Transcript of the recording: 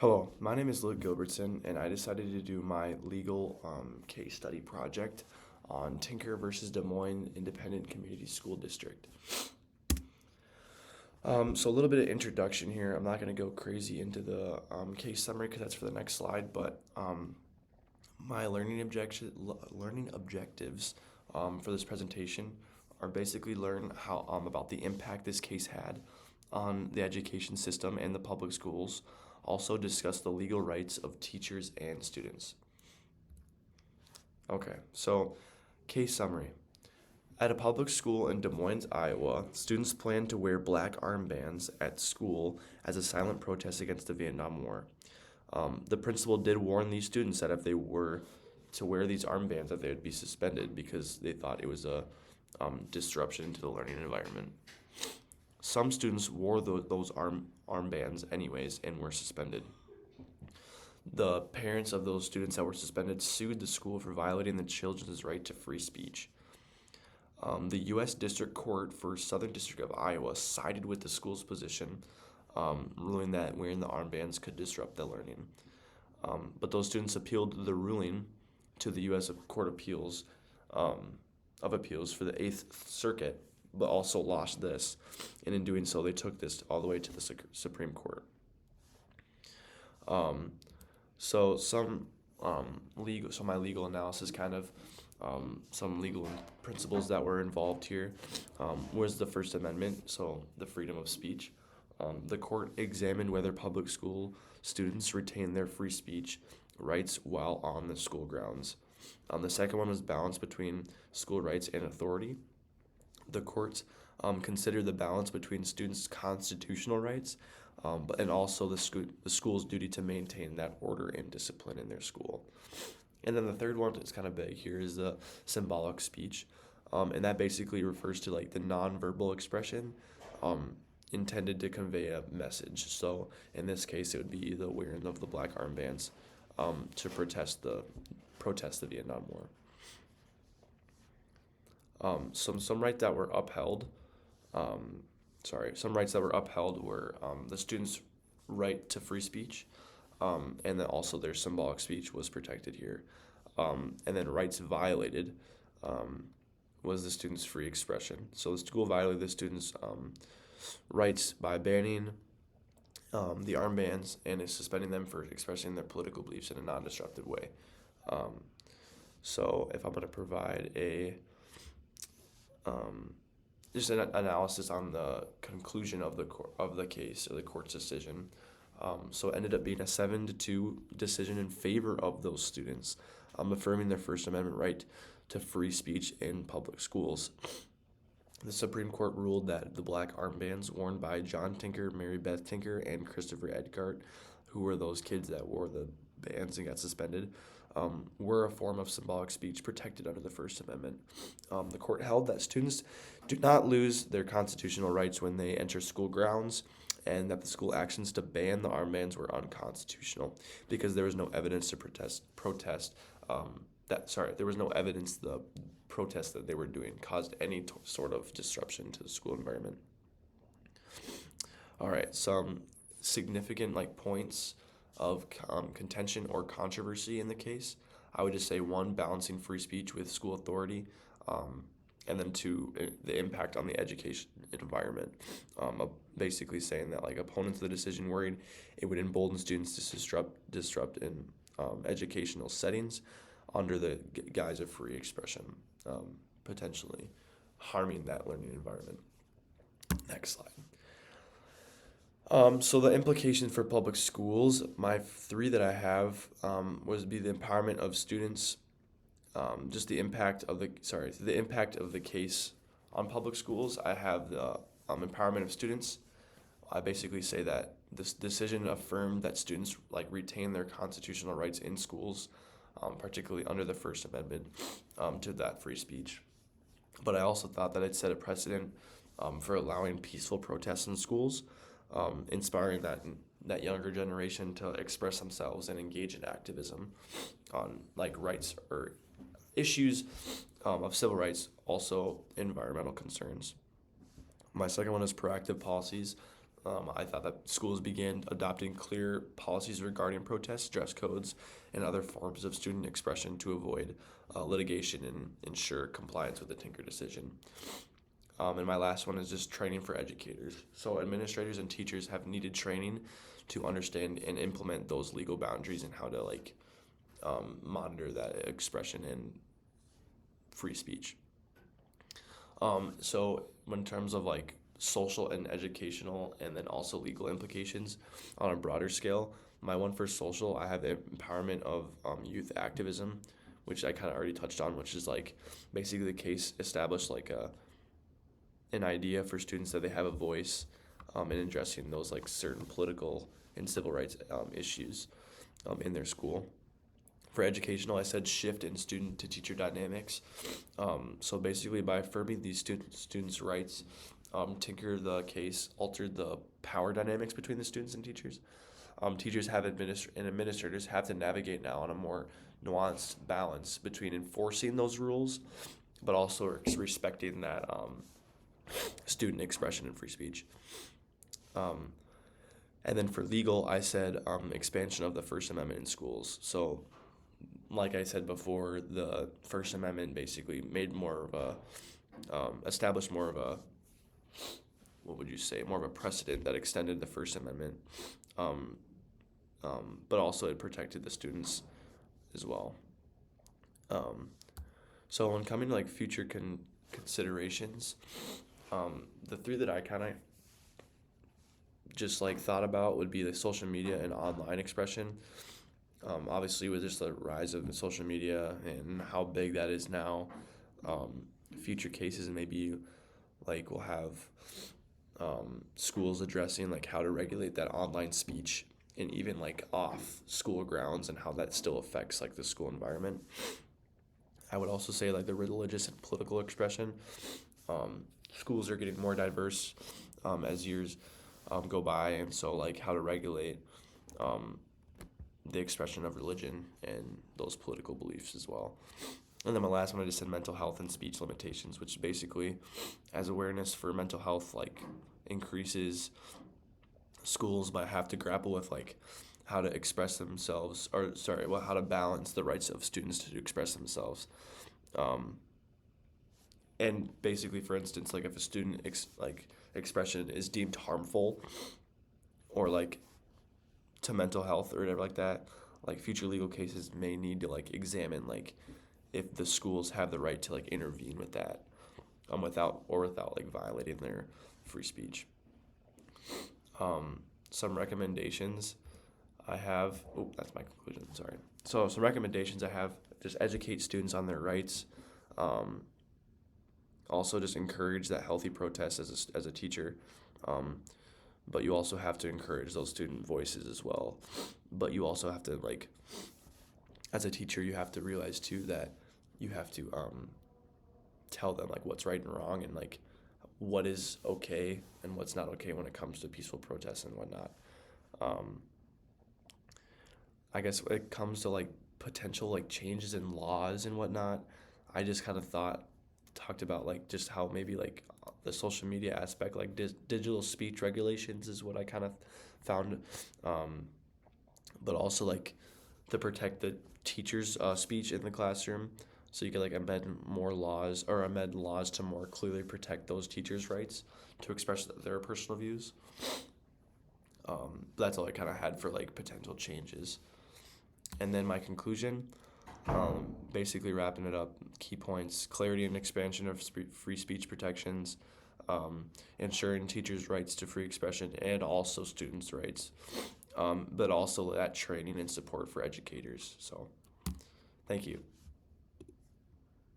Hello, my name is Luke Gilbertson, and I decided to do my legal case study project on Tinker versus Des Moines Independent Community School District. So a little bit of introduction here. I'm not going to go crazy into the case summary because that's for the next slide, but my learning objectives for this presentation are basically learn how about the impact this case had on the education system and the public schools. Also discuss the legal rights of teachers and students. Okay, so case summary. At a public school in Des Moines, Iowa, students planned to wear black armbands at school as a silent protest against the Vietnam War. The principal did warn these students that if they were to wear these armbands, that they would be suspended because they thought it was a disruption to the learning environment. Some students wore those armbands anyways and were suspended. The parents of those students that were suspended sued the school for violating the children's right to free speech. The U.S. District Court for Southern District of Iowa sided with the school's position, ruling that wearing the armbands could disrupt the learning. But those students appealed the ruling to the U.S. Court of Appeals for the Eighth Circuit, but also lost this, and in doing so, they took this all the way to the Supreme Court. So my legal analysis some legal principles that were involved here was the First Amendment, so the freedom of speech. The court examined whether public school students retain their free speech rights while on the school grounds. The second one was balance between school rights and authority. The courts considered the balance between students' constitutional rights and also the school's duty to maintain that order and discipline in their school. And then the third one is kind of big here is the symbolic speech, and that basically refers to like the nonverbal expression intended to convey a message. So in this case, it would be the wearing of the black armbands to protest the Vietnam War. Some rights that were upheld. Some rights that were upheld were the students' right to free speech, and then also their symbolic speech was protected here. And then rights violated was the students' free expression. So the school violated the students' rights by banning the armbands and is suspending them for expressing their political beliefs in a non-disruptive way. So if I'm going to provide just an analysis on the conclusion of the case or the court's decision. So it ended up being a 7-2 decision in favor of those students, affirming their First Amendment right to free speech in public schools. The Supreme Court ruled that the black armbands worn by John Tinker, Mary Beth Tinker, and Christopher Edgart, who were those kids that wore the bands and got suspended, were a form of symbolic speech protected under the First Amendment. The court held that students do not lose their constitutional rights when they enter school grounds, and that the school actions to ban the armbands were unconstitutional because there was no evidence to there was no evidence the protest that they were doing caused any sort of disruption to the school environment. All right, some significant points of contention or controversy in the case. I would just say 1, balancing free speech with school authority, and then 2, the impact on the education environment. Basically saying that opponents of the decision worried it would embolden students to disrupt in educational settings under the guise of free expression, potentially harming that learning environment. Next slide. So the implications for public schools, my 3 that I have would be the empowerment of students, just the impact of the case on public schools. I have the empowerment of students. I basically say that this decision affirmed that students retain their constitutional rights in schools, particularly under the First Amendment, to that free speech. But I also thought that it set a precedent for allowing peaceful protests in schools, inspiring that younger generation to express themselves and engage in activism on rights or issues of civil rights, also environmental concerns. My second one is proactive policies I thought that schools began adopting clear policies regarding protests, dress codes, and other forms of student expression to avoid litigation and ensure compliance with the Tinker decision. And my last one is just training for educators. So administrators and teachers have needed training to understand and implement those legal boundaries and how to monitor that expression and free speech. So in terms of social and educational and then also legal implications on a broader scale, my one for social, I have the empowerment of youth activism, which I kind of already touched on, which is basically the case established an idea for students that they have a voice in addressing those certain political and civil rights issues in their school. For educational, I said shift in student to teacher dynamics. So basically, by affirming these students' rights, Tinker the case altered the power dynamics between the students and teachers. Teachers and administrators have to navigate now on a more nuanced balance between enforcing those rules, but also respecting that student expression and free speech. And then for legal, I said expansion of the First Amendment in schools. So like I said before, the First Amendment basically made more of established more of a, more of a precedent that extended the First Amendment, but also it protected the students as well. So when coming to future considerations, the three that I kind of just thought about would be the social media and online expression. Obviously, with just the rise of social media and how big that is now, future cases maybe we'll have schools addressing how to regulate that online speech and even off school grounds and how that still affects the school environment. I would also say the religious and political expression. Schools are getting more diverse as years go by, and so how to regulate the expression of religion and those political beliefs as well. And then my last one, I just said mental health and speech limitations, which basically, as awareness for mental health increases, schools might have to grapple with how to express themselves, how to balance the rights of students to express themselves. And basically, for instance, if a student expression is deemed harmful or to mental health or whatever that, future legal cases may need to examine if the schools have the right to intervene with that, without violating their free speech. Some recommendations I have. Oh, that's my conclusion. Sorry. So some recommendations I have: just educate students on their rights. Also, just encourage that healthy protest as a teacher. But you also have to encourage those student voices as well. But you also have to as a teacher, you have to realize too that you have to tell them what's right and wrong and what is okay and what's not okay when it comes to peaceful protests and whatnot. I guess when it comes to potential changes in laws and whatnot, I just kind of talked about just how maybe the social media aspect, digital speech regulations is what I kind of found, but also to protect the teacher's speech in the classroom. So you could amend laws to more clearly protect those teachers' rights to express their personal views. That's all I kind of had for potential changes. And then my conclusion, basically wrapping it up, key points: clarity and expansion of free speech protections, ensuring teachers' rights to free expression and also students' rights, but also that training and support for educators. So, thank you.